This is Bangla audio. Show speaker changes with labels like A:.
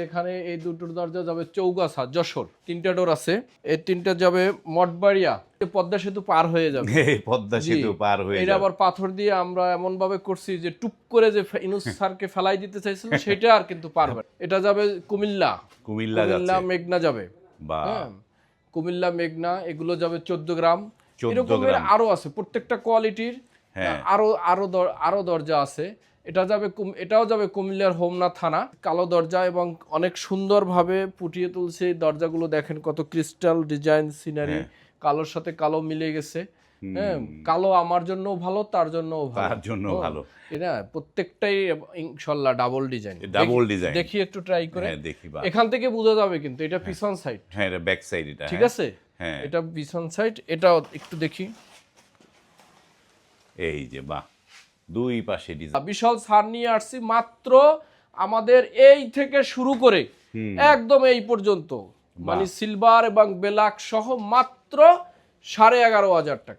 A: এখানে এই দুটোর দরজা যাবে চৌগাছা যশোর, 3টা ডোর আছে। এই 3টা যাবে মঠবাড়িয়া, পদ্মা সেতু পার হয়ে যাবে।
B: এই পদ্মা সেতু পার হয়ে
A: এটা
B: যাবে।
A: আবার পাথর দিয়ে আমরা এমন ভাবে করছি যে টুপ করে যে ইউনূস স্যারকে ফেলাই দিতে চাইছিল সেটা আর কিন্তু পারবে না। এটা যাবে কুমিল্লা,
B: কুমিল্লা যাচ্ছে।
A: মেঘনা যাবে।
B: বা
A: কুমিল্লা মেঘনা এগুলো যাবে 14 গ্রাম।
B: 14
A: এরকমের
B: গ্রাম।
A: আরো আছে, প্রত্যেকটা কোয়ালিটির আরো দরজা আছে। এটাও যাবে কুমিল্লার হোমনা থানা। কালো দরজা এবং অনেক সুন্দরভাবে ফুটিয়ে তুলছে এই দরজাগুলো। দেখেন কত ক্রিস্টাল ডিজাইন সিনারি, কালোর সাথে কালো মিলে গেছে। হ্যাঁ, কালো আমার জন্যও ভালো, তার জন্যও ভালো,
B: তার জন্য ভালো।
A: এটা প্রত্যেকটাই ইনশাআল্লাহ ডাবল ডিজাইন।
B: ডাবল ডিজাইন
A: দেখি একটু ট্রাই করে।
B: হ্যাঁ দেখি। বা
A: এখান থেকে বোঝা যাবে কিন্তু এটা পিছন সাইড।
B: হ্যাঁ এটা ব্যাক সাইড, এটা
A: ঠিক আছে,
B: হ্যাঁ
A: এটা পিছন সাইড। এটাও একটু দেখি।
B: এই যে বাহ, দুই পাশে ডিজাইন।
A: বিশাল ছাড় নিয়ে আসছি মাত্র আমাদের এই থেকে শুরু করে একদম এই পর্যন্ত, মানে সিলভার এবং ব্ল্যাক সহ মাত্র 11,500 টাকা।